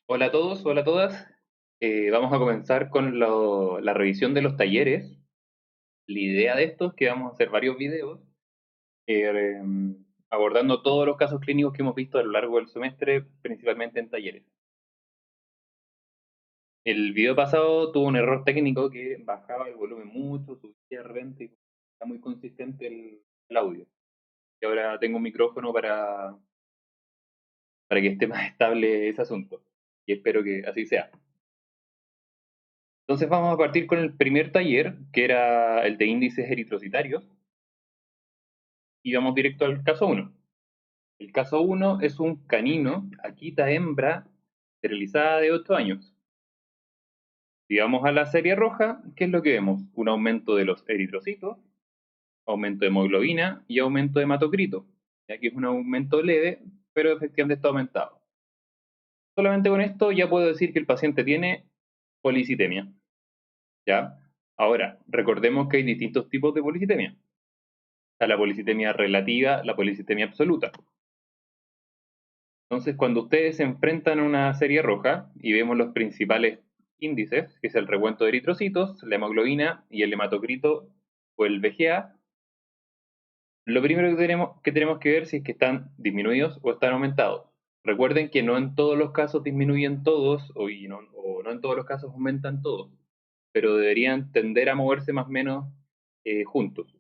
Hola a todos, hola a todas. Vamos a comenzar con la revisión de los talleres. La idea de esto es que vamos a hacer varios videos eh, abordando todos los casos clínicos que hemos visto a lo largo del semestre, principalmente en talleres. El video pasado tuvo un error técnico que bajaba el volumen mucho, subía de repente y está muy consistente el audio. Y ahora tengo un micrófono para que esté más estable ese asunto. Y espero que así sea. Entonces vamos a partir con el primer taller, que era el de índices eritrocitarios, y vamos directo al caso uno. El caso uno es un canino, Akita hembra, esterilizada de 8 años. Si vamos a la serie roja, ¿qué es lo que vemos? Un aumento de los eritrocitos, aumento de hemoglobina y aumento de hematocrito. Y aquí es un aumento leve, pero efectivamente está aumentado. Solamente con esto ya puedo decir que el paciente tiene policitemia. ¿Ya? Ahora, recordemos que hay distintos tipos de policitemia. Está la policitemia relativa, la policitemia absoluta. Entonces, cuando ustedes se enfrentan a una serie roja y vemos los principales índices, que es el recuento de eritrocitos, la hemoglobina y el hematocrito o el VGA, lo primero que tenemos que ver si es que están disminuidos o están aumentados. Recuerden que no en todos los casos disminuyen todos o no en todos los casos aumentan todos, pero deberían tender a moverse más o menos juntos.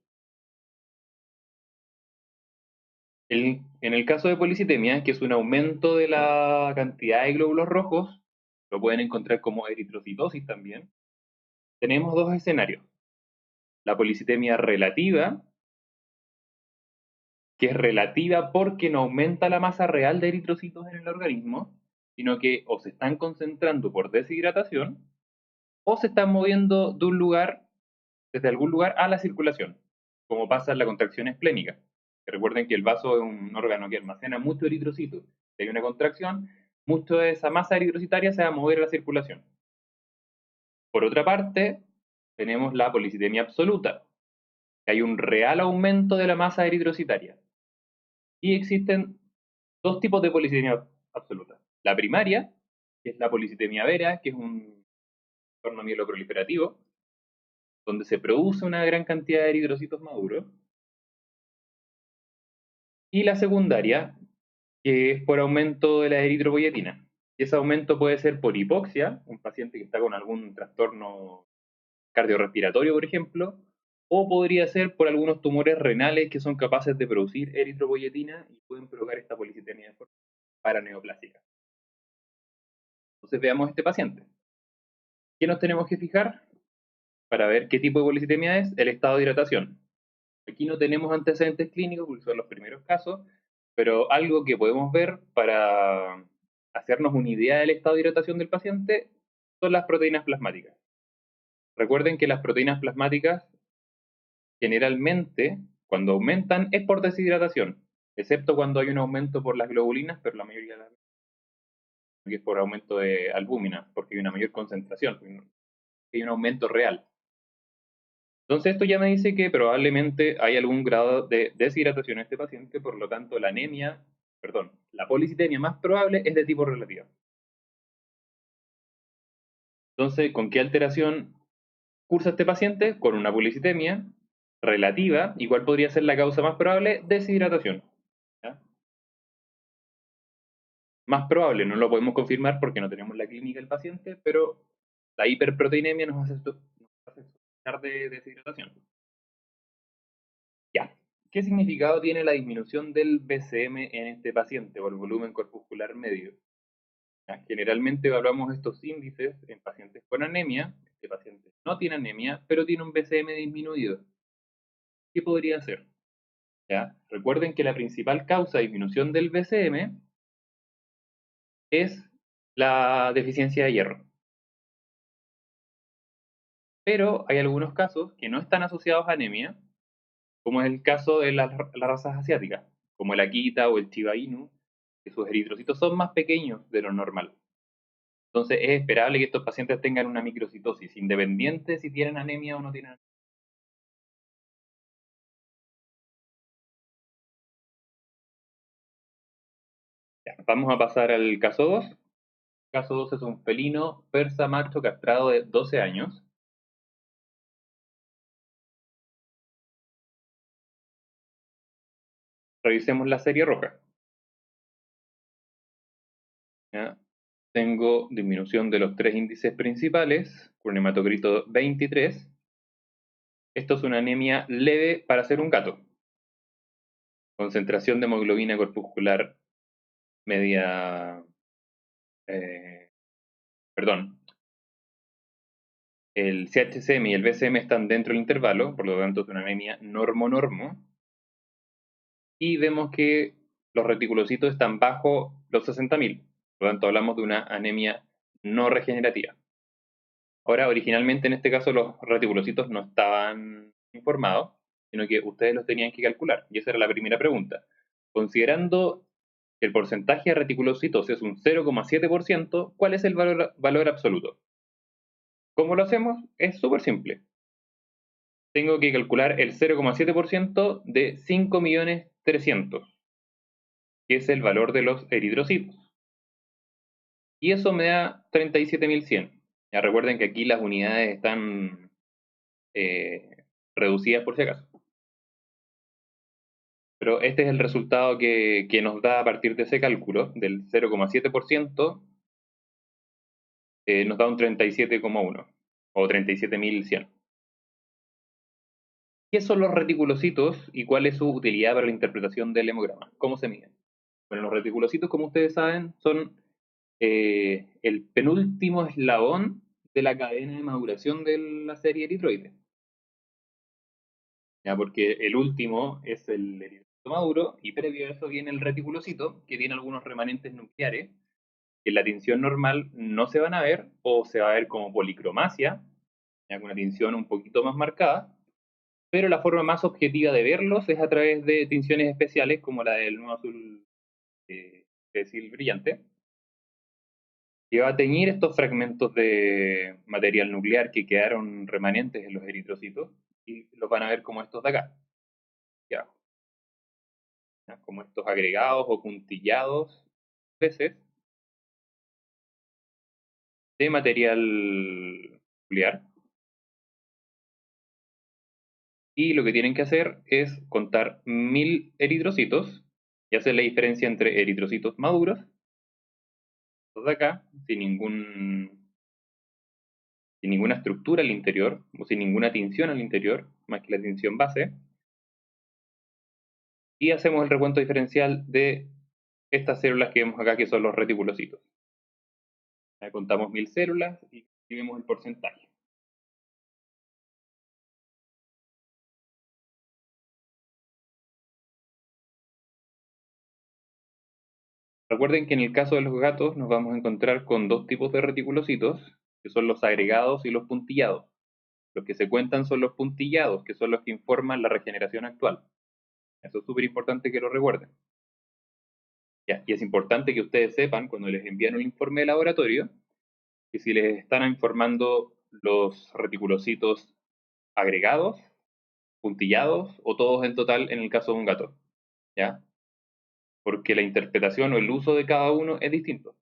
En el caso de policitemia, que es un aumento de la cantidad de glóbulos rojos, lo pueden encontrar como eritrocitosis también, tenemos dos escenarios. La policitemia relativa, que es relativa porque no aumenta la masa real de eritrocitos en el organismo, sino que o se están concentrando por deshidratación o se están moviendo de un lugar, desde algún lugar a la circulación, como pasa en la contracción esplénica. Que recuerden que el vaso es un órgano que almacena mucho eritrocito. Si hay una contracción, mucho de esa masa eritrocitaria se va a mover a la circulación. Por otra parte, tenemos la policitemia absoluta, que hay un real aumento de la masa eritrocitaria. Y existen dos tipos de policitemia absoluta. La primaria, que es la policitemia vera, que es un trastorno mieloproliferativo, donde se produce una gran cantidad de eritrocitos maduros. Y la secundaria, que es por aumento de la eritropoyetina. Ese aumento puede ser por hipoxia, un paciente que está con algún trastorno cardiorrespiratorio, por ejemplo, o podría ser por algunos tumores renales que son capaces de producir eritropoyetina y pueden provocar esta policitemia de forma paraneoplásica. Entonces veamos este paciente. ¿Qué nos tenemos que fijar para ver qué tipo de policitemia es? El estado de hidratación. Aquí no tenemos antecedentes clínicos porque son los primeros casos, pero algo que podemos ver para hacernos una idea del estado de hidratación del paciente son las proteínas plasmáticas. Recuerden que las proteínas plasmáticas generalmente cuando aumentan es por deshidratación, excepto cuando hay un aumento por las globulinas, pero la mayoría de las veces es por aumento de albúmina, porque hay una mayor concentración, hay un aumento real. Entonces esto ya me dice que probablemente hay algún grado de deshidratación en este paciente, por lo tanto la policitemia más probable es de tipo relativa. Entonces, ¿con qué alteración cursa este paciente? Con una policitemia relativa, ¿y cuál podría ser la causa más probable? Deshidratación. ¿Ya? Más probable, no lo podemos confirmar porque no tenemos la clínica del paciente, pero la hiperproteinemia nos hace sospechar de deshidratación. Ya. ¿Qué significado tiene la disminución del BCM en este paciente o el volumen corpuscular medio? Ya, generalmente evaluamos estos índices en pacientes con anemia. Este paciente no tiene anemia, pero tiene un BCM disminuido. ¿Qué podría ser? ¿Ya? Recuerden que la principal causa de disminución del BCM es la deficiencia de hierro. Pero hay algunos casos que no están asociados a anemia, como es el caso de las razas asiáticas, como el Akita o el Shiba Inu, que sus eritrocitos son más pequeños de lo normal. Entonces es esperable que estos pacientes tengan una microcitosis, independiente si tienen anemia o no tienen anemia. Vamos a pasar al caso 2. Caso 2 es un felino persa macho castrado de 12 años. Revisemos la serie roja. ¿Ya? Tengo disminución de los tres índices principales, con hematocrito 23. Esto es una anemia leve para ser un gato. Concentración de hemoglobina corpuscular media... perdón. El CHCM y el BCM están dentro del intervalo, por lo tanto es una anemia normo-normo. Y vemos que los reticulocitos están bajo los 60.000. Por lo tanto hablamos de una anemia no regenerativa. Ahora, originalmente en este caso los reticulocitos no estaban informados, sino que ustedes los tenían que calcular. Y esa era la primera pregunta. Considerando que el porcentaje de reticulocitos es un 0,7%, ¿cuál es el valor absoluto? ¿Cómo lo hacemos? Es súper simple. Tengo que calcular el 0,7% de 5.300.000, que es el valor de los eritrocitos. Y eso me da 37.100. Ya recuerden que aquí las unidades están reducidas por si acaso. Pero este es el resultado que nos da a partir de ese cálculo, del 0,7%, nos da un 37,1 o 37.100. ¿Qué son los reticulocitos y cuál es su utilidad para la interpretación del hemograma? ¿Cómo se miden? Bueno, los reticulocitos, como ustedes saben, son el penúltimo eslabón de la cadena de maduración de la serie eritroide. ¿Ya? Porque el último es el eritrocito maduro y previo a eso viene el reticulocito, que tiene algunos remanentes nucleares que en la tinción normal no se van a ver o se va a ver como policromasia, ¿ya? Con una tinción un poquito más marcada, pero la forma más objetiva de verlos es a través de tinciones especiales como la del nuevo azul decil brillante, que va a teñir estos fragmentos de material nuclear que quedaron remanentes en los eritrocitos y los van a ver como estos de acá, aquí abajo, ¿ya? Como estos agregados o puntillados veces de material nuclear. Y lo que tienen que hacer es contar 1.000 eritrocitos y hacer la diferencia entre eritrocitos maduros, estos de acá, sin ninguna estructura al interior, o sin ninguna tinción al interior, más que la tinción base, y hacemos el recuento diferencial de estas células que vemos acá, que son los reticulocitos. Ya contamos 1.000 células y vemos el porcentaje. Recuerden que en el caso de los gatos nos vamos a encontrar con dos tipos de reticulocitos, que son los agregados y los puntillados. Los que se cuentan son los puntillados, que son los que informan la regeneración actual. Eso es súper importante que lo recuerden. Ya, y es importante que ustedes sepan, cuando les envían un informe de laboratorio, que si les están informando los reticulocitos agregados, puntillados o todos en total en el caso de un gato. ¿Ya? Porque la interpretación o el uso de cada uno es distinto.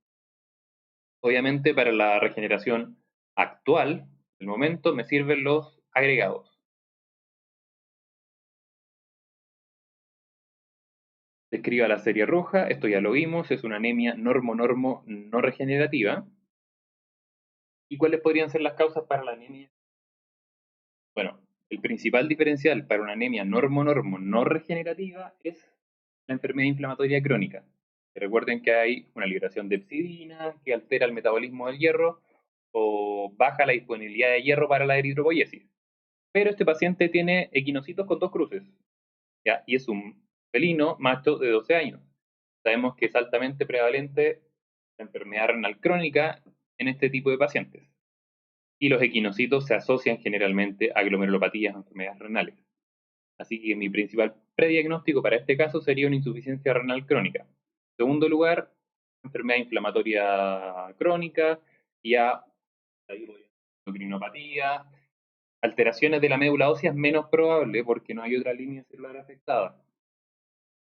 Obviamente para la regeneración actual, del momento, me sirven los agregados. Describa la serie roja, esto ya lo vimos, es una anemia normo-normo no regenerativa. ¿Y cuáles podrían ser las causas para la anemia? Bueno, el principal diferencial para una anemia normo-normo no regenerativa es la enfermedad inflamatoria crónica. Recuerden que hay una liberación de hepcidina que altera el metabolismo del hierro o baja la disponibilidad de hierro para la eritropoyesis. Pero este paciente tiene equinocitos con dos cruces, ¿ya? Y es un felino macho de 12 años. Sabemos que es altamente prevalente la enfermedad renal crónica en este tipo de pacientes. Y los equinocitos se asocian generalmente a glomerulopatías o enfermedades renales. Así que mi principal prediagnóstico para este caso sería una insuficiencia renal crónica. En segundo lugar, enfermedad inflamatoria crónica, ya endocrinopatía, alteraciones de la médula ósea es menos probable porque no hay otra línea celular afectada.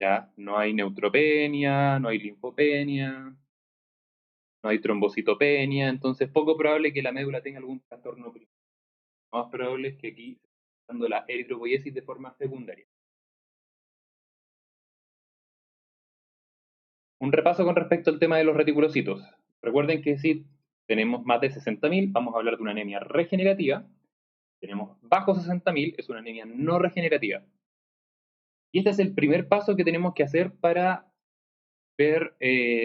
Ya no hay neutropenia, no hay linfopenia, no hay trombocitopenia, entonces poco probable que la médula tenga algún trastorno primario. Lo más probable es que aquí se esté dando la eritropoiesis de forma secundaria. Un repaso con respecto al tema de los reticulocitos. Recuerden que si tenemos más de 60.000, vamos a hablar de una anemia regenerativa. Tenemos bajo 60.000, es una anemia no regenerativa. Y este es el primer paso que tenemos que hacer para ver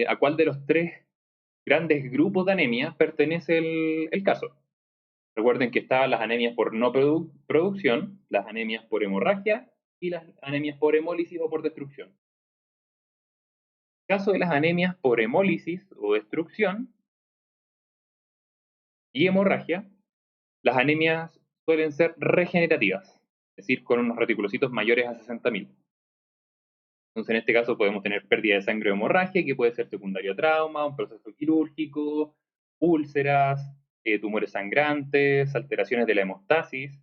a cuál de los tres grandes grupos de anemia pertenece el caso. Recuerden que estaban las anemias por no producción, las anemias por hemorragia y las anemias por hemólisis o por destrucción. En el caso de las anemias por hemólisis o destrucción y hemorragia, las anemias suelen ser regenerativas, es decir, con unos reticulocitos mayores a 60.000. Entonces, en este caso podemos tener pérdida de sangre o hemorragia, que puede ser secundario a trauma, un proceso quirúrgico, úlceras, tumores sangrantes, alteraciones de la hemostasis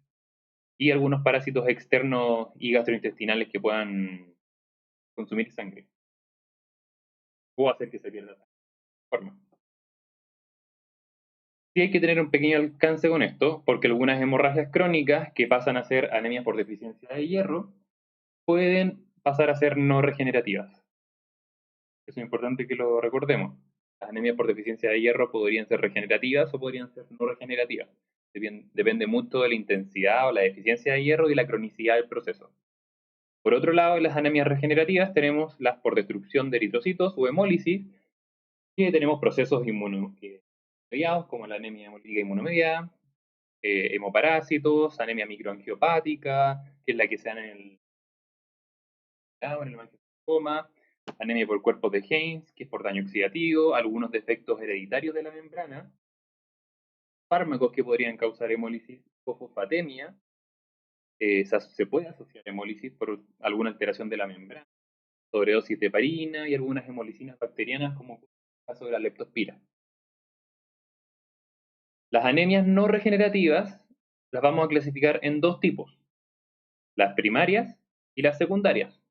y algunos parásitos externos y gastrointestinales que puedan consumir sangre o hacer que se pierda la forma. Sí hay que tener un pequeño alcance con esto, porque algunas hemorragias crónicas que pasan a ser anemias por deficiencia de hierro pueden pasar a ser no regenerativas. Eso es importante que lo recordemos. Las anemias por deficiencia de hierro podrían ser regenerativas o podrían ser no regenerativas. Depende mucho de la intensidad o la deficiencia de hierro y la cronicidad del proceso. Por otro lado, en las anemias regenerativas tenemos las por destrucción de eritrocitos o hemólisis, que tenemos procesos inmunomediados como la anemia hemolítica inmunomediada, hemoparásitos, anemia microangiopática, que es la que se da en el hemangiosarcoma, anemia por cuerpos de Heinz, que es por daño oxidativo, algunos defectos hereditarios de la membrana, fármacos que podrían causar hemólisis o fosfatemia, se puede asociar hemólisis por alguna alteración de la membrana, sobredosis de heparina y algunas hemolicinas bacterianas como en el caso de la leptospira. Las anemias no regenerativas las vamos a clasificar en dos tipos, las primarias y las secundarias.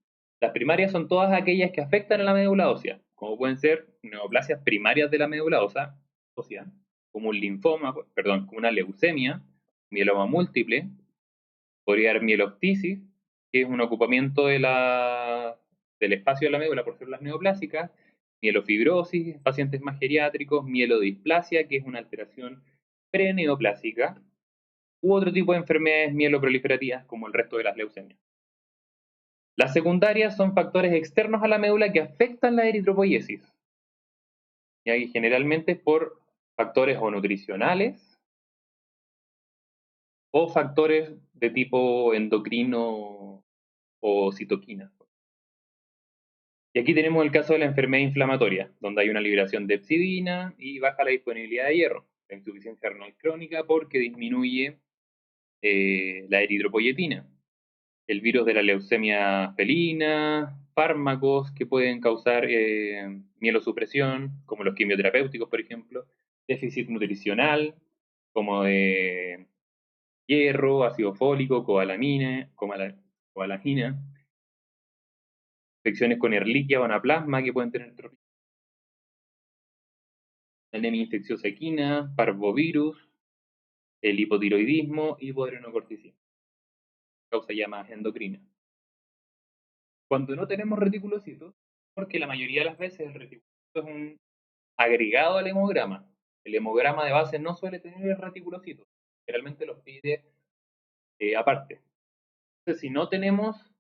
Las primarias son todas aquellas que afectan a la médula ósea, como pueden ser neoplasias primarias de la médula ósea, como un linfoma, perdón, como una leucemia, mieloma múltiple, podría haber mieloptisis, que es un ocupamiento del espacio de la médula por células neoplásicas, mielofibrosis, pacientes más geriátricos, mielodisplasia, que es una alteración preneoplásica, u otro tipo de enfermedades mieloproliferativas como el resto de las leucemias. Las secundarias son factores externos a la médula que afectan la eritropoiesis. Y ahí generalmente por factores o nutricionales o factores de tipo endocrino o citoquina. Y aquí tenemos el caso de la enfermedad inflamatoria, donde hay una liberación de hepcidina y baja la disponibilidad de hierro, la insuficiencia renal crónica porque disminuye la eritropoyetina, el virus de la leucemia felina, fármacos que pueden causar mielosupresión, como los quimioterapéuticos, por ejemplo, déficit nutricional, como de hierro, ácido fólico, cobalamina, infecciones con Ehrlichia o anaplasma que pueden tener anemia infecciosa equina, parvovirus, el hipotiroidismo y hipodrenocorticismo, causa llamadas endocrinas. Cuando no tenemos reticulocitos, porque la mayoría de las veces el reticulocito es un agregado al hemograma. El hemograma de base no suele tener reticulocitos, generalmente los pide aparte. Entonces, si no tenemos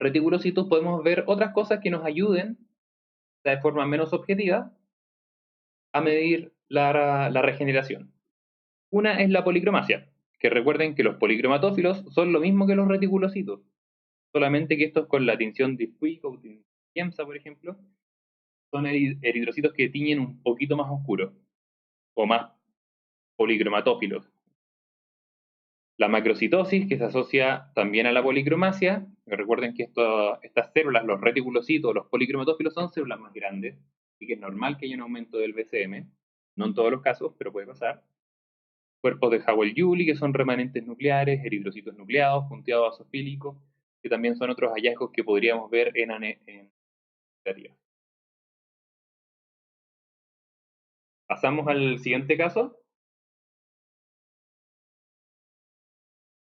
reticulocitos, podemos ver otras cosas que nos ayuden, de forma menos objetiva, a medir la regeneración. Una es la policromasia, que recuerden que los policromatófilos son lo mismo que los reticulocitos, solamente que estos con la tinción de Puig o Tiemsa, por ejemplo, son eritrocitos que tiñen un poquito más oscuro, o más policromatófilos. La macrocitosis, que se asocia también a la policromasia, recuerden que estas células, los reticulocitos, los policromatófilos, son células más grandes, y que es normal que haya un aumento del BCM, no en todos los casos, pero puede pasar. Cuerpos de Howell-Juli, que son remanentes nucleares, eritrocitos nucleados, punteado basofílico, que también son otros hallazgos que podríamos ver en Pasamos al siguiente caso,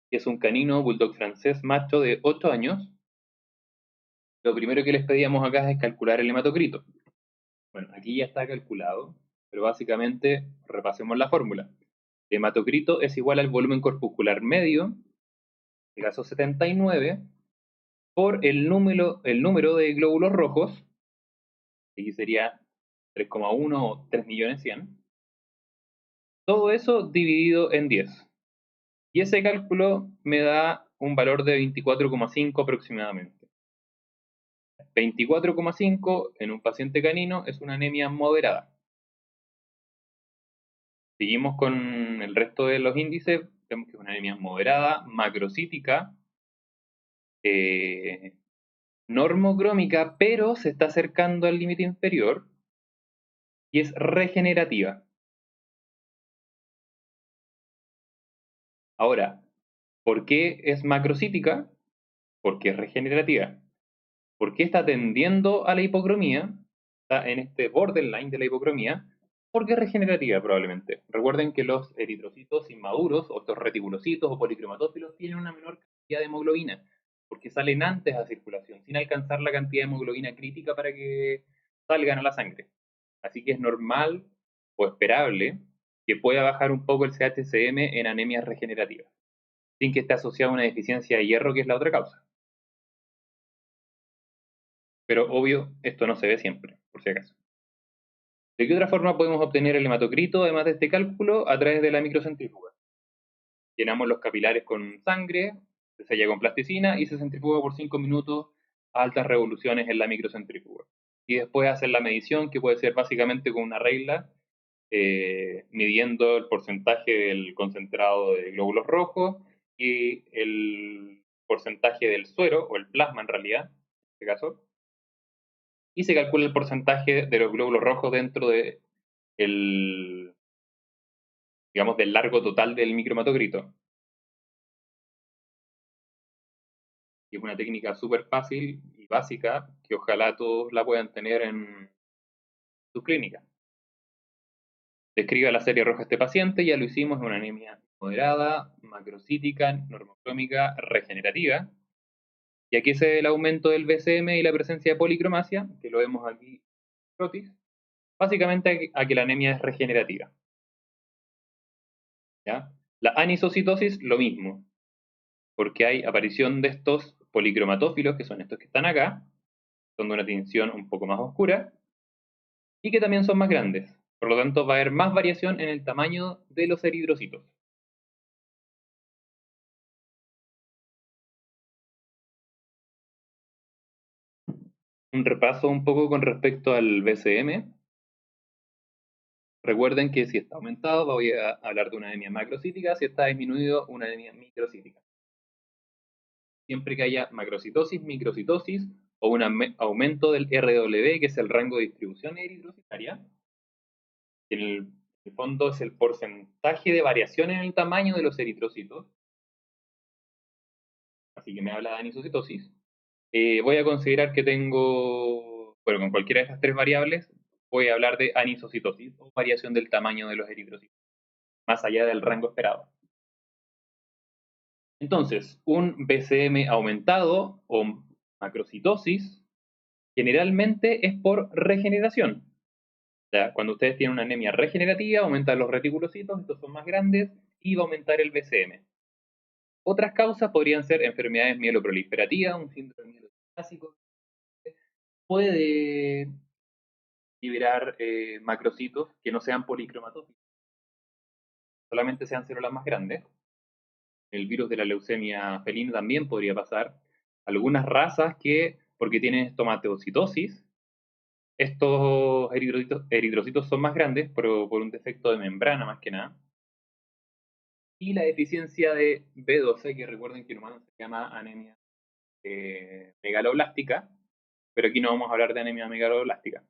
que es un canino bulldog francés macho de 8 años. Lo primero que les pedíamos acá es calcular el hematocrito. Bueno, aquí ya está calculado, pero básicamente repasemos la fórmula. El hematocrito es igual al volumen corpuscular medio, en este caso 79, por el número de glóbulos rojos, que aquí sería 3,1 o 3.100.000. Todo eso dividido en 10. Y ese cálculo me da un valor de 24,5 aproximadamente. 24,5 en un paciente canino es una anemia moderada. Seguimos con el resto de los índices. Vemos que es una anemia moderada, macrocítica, eh, normocrómica, pero se está acercando al límite inferior y es regenerativa. Ahora, ¿por qué es macrocítica? Porque es regenerativa. ¿Por qué está tendiendo a la hipocromía? Está en este borderline de la hipocromía. Porque es regenerativa probablemente. Recuerden que los eritrocitos inmaduros, o estos reticulocitos o policromatófilos, tienen una menor cantidad de hemoglobina, porque salen antes a circulación, sin alcanzar la cantidad de hemoglobina crítica para que salgan a la sangre. Así que es normal o esperable que pueda bajar un poco el CHCM en anemias regenerativas, sin que esté asociado a una deficiencia de hierro, que es la otra causa. Pero obvio, esto no se ve siempre, por si acaso. ¿De qué otra forma podemos obtener el hematocrito, además de este cálculo? A través de la microcentrífuga. Llenamos los capilares con sangre, se sella con plasticina y se centrifuga por 5 minutos a altas revoluciones en la microcentrífuga. Y después hacer la medición, que puede ser básicamente con una regla, midiendo el porcentaje del concentrado de glóbulos rojos y el porcentaje del suero, o el plasma en realidad, en este caso, y se calcula el porcentaje de los glóbulos rojos dentro de el, digamos, del largo total del micromatocrito. Y es una técnica súper fácil y básica que ojalá todos la puedan tener en sus clínicas. Describe la serie roja este paciente, ya lo hicimos, es una anemia moderada, macrocítica, normocrómica, regenerativa. Y aquí se ve el aumento del BCM y la presencia de policromasia, que lo vemos aquí, básicamente a que la anemia es regenerativa. ¿Ya? La anisocitosis, lo mismo, porque hay aparición de estos policromatófilos, que son estos que están acá, son de una tinción un poco más oscura, y que también son más grandes. Por lo tanto, va a haber más variación en el tamaño de los eritrocitos. Un repaso un poco con respecto al BCM. Recuerden que si está aumentado, voy a hablar de una anemia macrocítica; si está disminuido, una anemia microcítica. Siempre que haya macrocitosis, microcitosis o un aumento del RW, que es el rango de distribución eritrocitaria, que en el fondo es el porcentaje de variación en el tamaño de los eritrocitos, así que me habla de anisocitosis, voy a considerar que tengo, bueno, con cualquiera de estas tres variables, voy a hablar de anisocitosis o variación del tamaño de los eritrocitos, más allá del rango esperado. Entonces, un BCM aumentado o macrocitosis generalmente es por regeneración. O sea, cuando ustedes tienen una anemia regenerativa, aumentan los reticulocitos, estos son más grandes, y va a aumentar el BCM. Otras causas podrían ser enfermedades mieloproliferativas, un síndrome mieloclásico, puede liberar macrocitos que no sean policromatóficos, solamente sean células más grandes. El virus de la leucemia felina también podría pasar. Algunas razas que, porque tienen estomatocytosis, estos eritrocitos son más grandes, pero por un defecto de membrana más que nada. Y la deficiencia de B12, que recuerden que en humanos se llama anemia megaloblástica, pero aquí no vamos a hablar de anemia megaloblástica.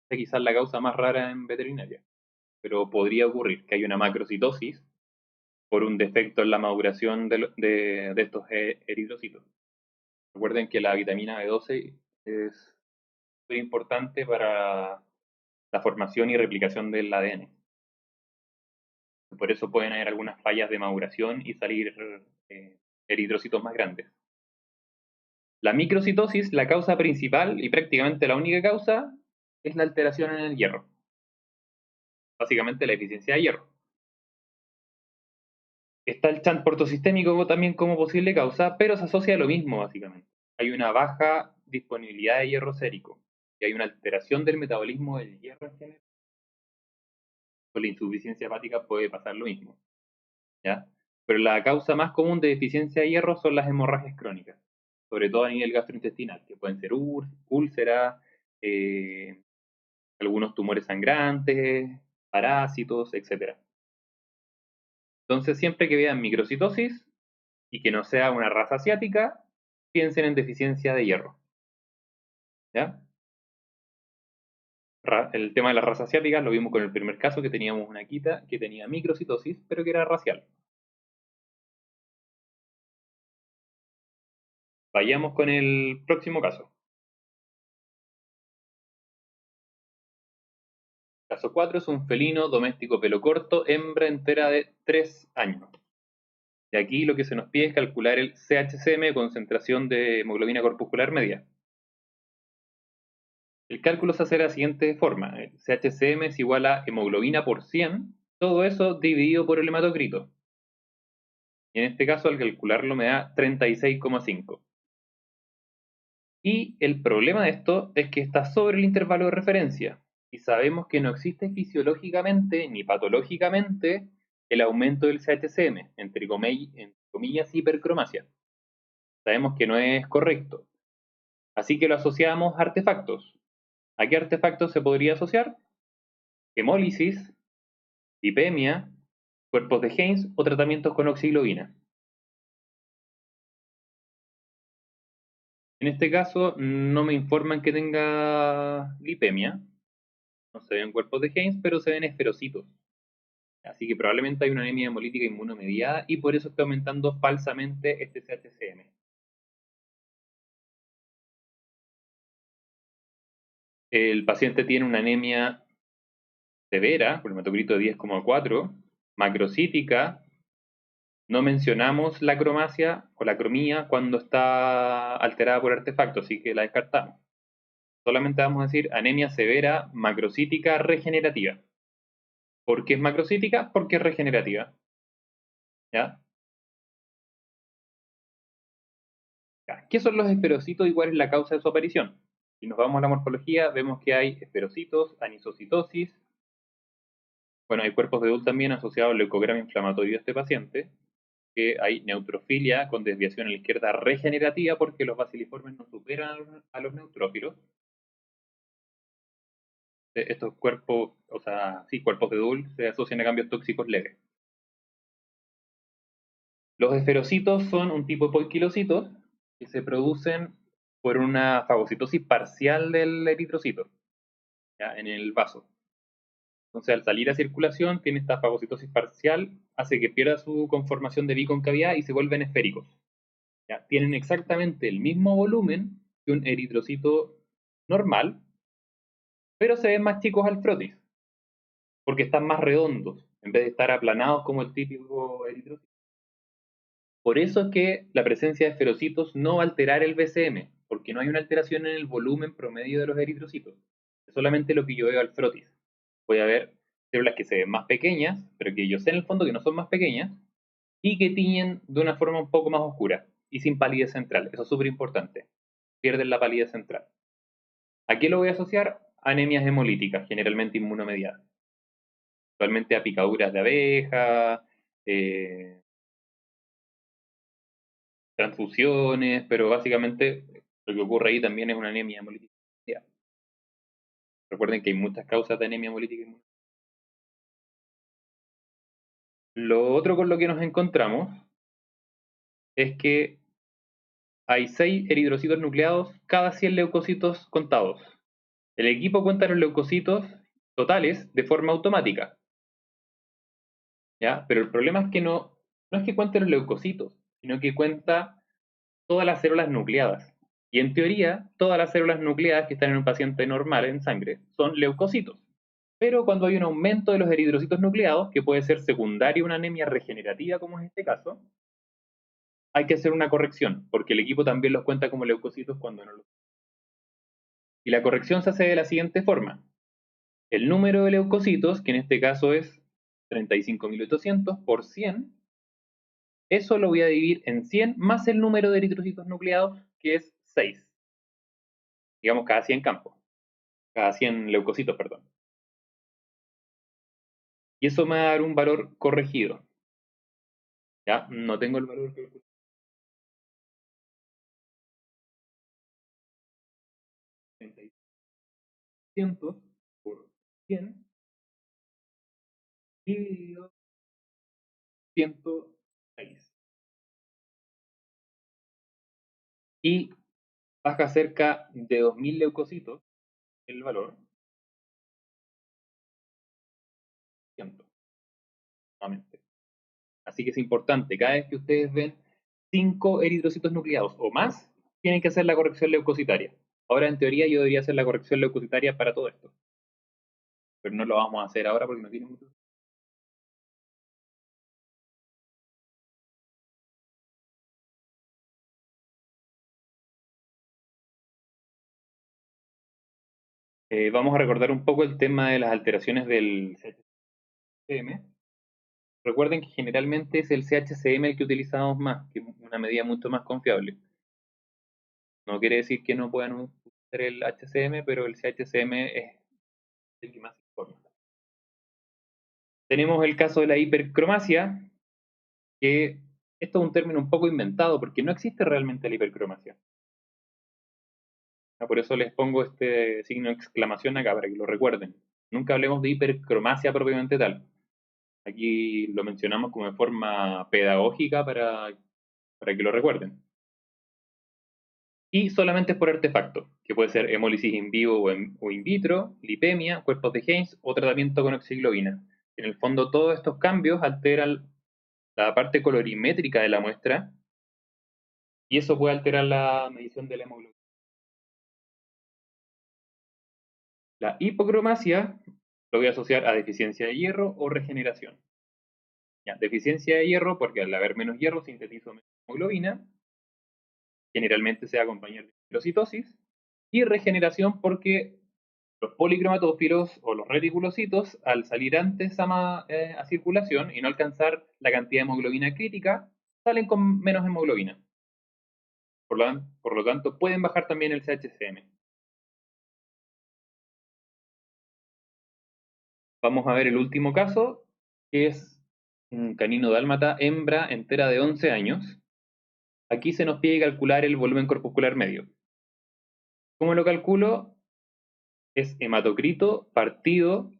Es quizás la causa más rara en veterinaria, pero podría ocurrir que haya una macrocitosis por un defecto en la maduración de estos eritrocitos. Recuerden que la vitamina B12 es muy importante para la formación y replicación del ADN. Por eso pueden haber algunas fallas de maduración y salir eritrocitos más grandes. La microcitosis, la causa principal y prácticamente la única causa, es la alteración en el hierro. Básicamente la deficiencia de hierro. Está el chant portosistémico también como posible causa, pero se asocia a lo mismo básicamente. Hay una baja disponibilidad de hierro sérico y hay una alteración del metabolismo del hierro en general. Con la insuficiencia hepática puede pasar lo mismo, ¿ya? Pero la causa más común de deficiencia de hierro son las hemorragias crónicas, sobre todo a nivel gastrointestinal, que pueden ser úlceras, algunos tumores sangrantes, parásitos, etc. Entonces, siempre que vean microcitosis y que no sea una raza asiática, piensen en deficiencia de hierro, ¿ya? El tema de las razas asiáticas lo vimos con el primer caso, que teníamos una quita que tenía microcitosis, pero que era racial. Vayamos con el próximo caso. Caso 4 es un felino doméstico pelo corto, hembra entera de 3 años. Y aquí lo que se nos pide es calcular el CHCM, concentración de hemoglobina corpuscular media. El cálculo se hace de la siguiente forma. El CHCM es igual a hemoglobina por 100, todo eso dividido por el hematocrito. Y en este caso, al calcularlo, me da 36,5. Y el problema de esto es que está sobre el intervalo de referencia. Y sabemos que no existe fisiológicamente ni patológicamente el aumento del CHCM, entre comillas, hipercromasia. Sabemos que no es correcto. Así que lo asociamos a artefactos. ¿A qué artefactos se podría asociar? Hemólisis, lipemia, cuerpos de Heinz o tratamientos con oxiglobina. En este caso no me informan que tenga lipemia, no se ven cuerpos de Heinz, pero se ven esferocitos. Así que probablemente hay una anemia hemolítica inmunomediada y por eso está aumentando falsamente este CHCM. El paciente tiene una anemia severa, con hematocrito de 10,4, macrocítica. No mencionamos la cromasia o la cromía cuando está alterada por artefactos, así que la descartamos. Solamente vamos a decir anemia severa macrocítica regenerativa. ¿Por qué es macrocítica? Porque es regenerativa. ¿Ya? ¿Qué son los esferocitos y cuál es la causa de su aparición? Si nos vamos a la morfología, vemos que hay esferocitos, anisocitosis. Bueno, hay cuerpos de Dul también asociados al leucograma inflamatorio de este paciente, que hay neutrofilia con desviación a la izquierda regenerativa porque los baciliformes no superan a los neutrófilos. Estos cuerpos, o sea, sí, cuerpos de Dul se asocian a cambios tóxicos leves. Los esferocitos son un tipo de poiquilocitos que se producen por una fagocitosis parcial del eritrocito, ¿ya? En el vaso. Entonces, al salir a circulación, tiene esta fagocitosis parcial, hace que pierda su conformación de biconcavidad y se vuelven esféricos. ¿Ya? Tienen exactamente el mismo volumen que un eritrocito normal, pero se ven más chicos al frotis, porque están más redondos, en vez de estar aplanados como el típico eritrocito. Por eso es que la presencia de esferocitos no va a alterar el BCM, porque no hay una alteración en el volumen promedio de los eritrocitos. Es solamente lo que yo veo al frotis. Voy a ver células que se ven más pequeñas, pero que yo sé en el fondo que no son más pequeñas, y que tiñen de una forma un poco más oscura y sin palidez central. Eso es súper importante. Pierden la palidez central. ¿A qué lo voy a asociar? Anemias hemolíticas, generalmente inmunomediadas. Actualmente a picaduras de abeja, transfusiones, pero básicamente lo que ocurre ahí también es una anemia hemolítica. Recuerden que hay muchas causas de anemia hemolítica. Lo otro con lo que nos encontramos es que hay 6 eritrocitos nucleados cada 100 leucocitos contados. El equipo cuenta los leucocitos totales de forma automática, ¿ya? Pero el problema es que no es que cuente los leucocitos, sino que cuenta todas las células nucleadas. Y en teoría, todas las células nucleadas que están en un paciente normal en sangre son leucocitos. Pero cuando hay un aumento de los eritrocitos nucleados, que puede ser secundario a una anemia regenerativa, como es este caso, hay que hacer una corrección, porque el equipo también los cuenta como leucocitos cuando no los. Y la corrección se hace de la siguiente forma. El número de leucocitos, que en este caso es 35.800 por 100, eso lo voy a dividir en 100 más el número de eritrocitos nucleados, que es 6. Digamos, cada 100 campos. Cada 100 leucocitos, perdón. Y eso me va a dar un valor corregido. ¿Ya? No tengo el valor que 35.800 por 100 dividido 106. Y baja cerca de 2.000 leucocitos el valor. 100, nuevamente. Así que es importante, cada vez que ustedes ven 5 eritrocitos nucleados o más, tienen que hacer la corrección leucocitaria. Ahora, en teoría, yo debería hacer la corrección leucocitaria para todo esto. Pero no lo vamos a hacer ahora porque no tiene mucho. Vamos a recordar un poco el tema de las alteraciones del CHCM. Recuerden que generalmente es el CHCM el que utilizamos más, que es una medida mucho más confiable. No quiere decir que no puedan usar el HCM, pero el CHCM es el que más informa. Tenemos el caso de la hipercromasia, que esto es un término un poco inventado porque no existe realmente la hipercromasia. Por eso les pongo este signo de exclamación acá para que lo recuerden. Nunca hablemos de hipercromasia propiamente tal. Aquí lo mencionamos como de forma pedagógica para que lo recuerden. Y solamente es por artefacto, que puede ser hemólisis in vivo o in vitro, lipemia, cuerpos de Heinz o tratamiento con oxiglobina. En el fondo, todos estos cambios alteran la parte colorimétrica de la muestra y eso puede alterar la medición de la hemoglobina. La hipocromasia lo voy a asociar a deficiencia de hierro o regeneración. Ya, deficiencia de hierro porque al haber menos hierro sintetizo menos hemoglobina, generalmente se va a acompañar de fibrocitosis, y regeneración porque los policromatófilos o los reticulocitos, al salir antes a circulación y no alcanzar la cantidad de hemoglobina crítica, salen con menos hemoglobina. Por lo tanto, pueden bajar también el CHCM. Vamos a ver el último caso, que es un canino dálmata hembra entera de 11 años. Aquí se nos pide calcular el volumen corpuscular medio. ¿Cómo lo calculo? Es hematocrito partido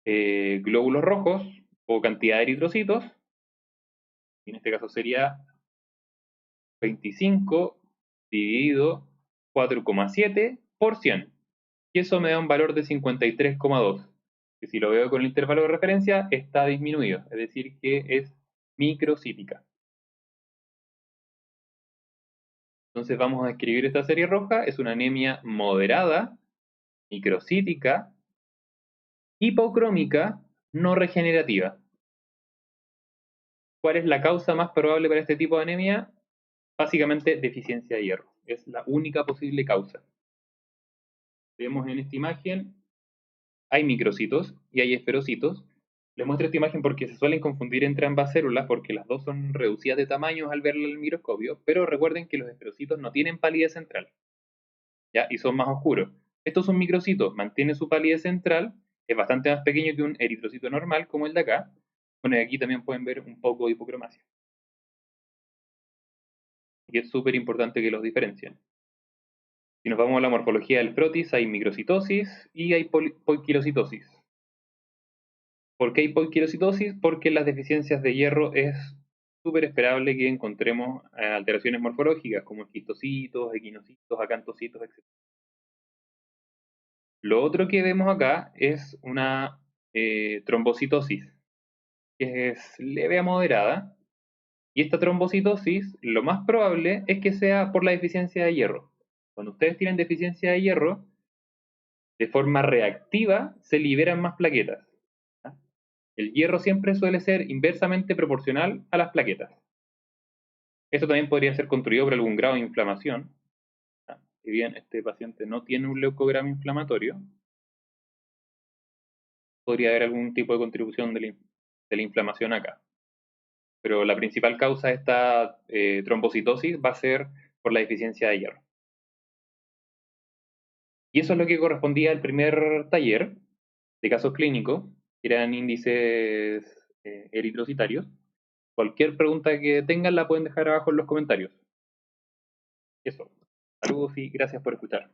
glóbulos rojos o cantidad de eritrocitos. En este caso sería 25 dividido 4,7 por 100. Y eso me da un valor de 53,2. Que si lo veo con el intervalo de referencia está disminuido, es decir que es microcítica. Entonces vamos a escribir esta serie roja, es una anemia moderada, microcítica, hipocrómica, no regenerativa. ¿Cuál es la causa más probable para este tipo de anemia? Básicamente deficiencia de hierro, es la única posible causa. Vemos en esta imagen, hay microcitos y hay esferocitos. Les muestro esta imagen porque se suelen confundir entre ambas células porque las dos son reducidas de tamaño al verla en el microscopio, pero recuerden que los esferocitos no tienen palidez central, ¿ya? Y son más oscuros. Estos son microcitos, mantienen su palidez central, es bastante más pequeño que un eritrocito normal como el de acá. Bueno, y aquí también pueden ver un poco de hipocromasia. Y es súper importante que los diferencien. Si nos vamos a la morfología del protis, hay microcitosis y hay poiquilocitosis. ¿Por qué hay poiquilocitosis? Porque en las deficiencias de hierro es súper esperable que encontremos alteraciones morfológicas como esquistocitos, equinocitos, acantocitos, etc. Lo otro que vemos acá es una trombocitosis, que es leve a moderada, y esta trombocitosis lo más probable es que sea por la deficiencia de hierro. Cuando ustedes tienen deficiencia de hierro, de forma reactiva se liberan más plaquetas. ¿Ya? El hierro siempre suele ser inversamente proporcional a las plaquetas. Esto también podría ser construido por algún grado de inflamación. ¿Ya? Si bien este paciente no tiene un leucograma inflamatorio, podría haber algún tipo de contribución de la inflamación acá. Pero la principal causa de esta trombocitosis va a ser por la deficiencia de hierro. Y eso es lo que correspondía al primer taller de casos clínicos, que eran índices eritrocitarios. Cualquier pregunta que tengan la pueden dejar abajo en los comentarios. Eso. Saludos y gracias por escuchar.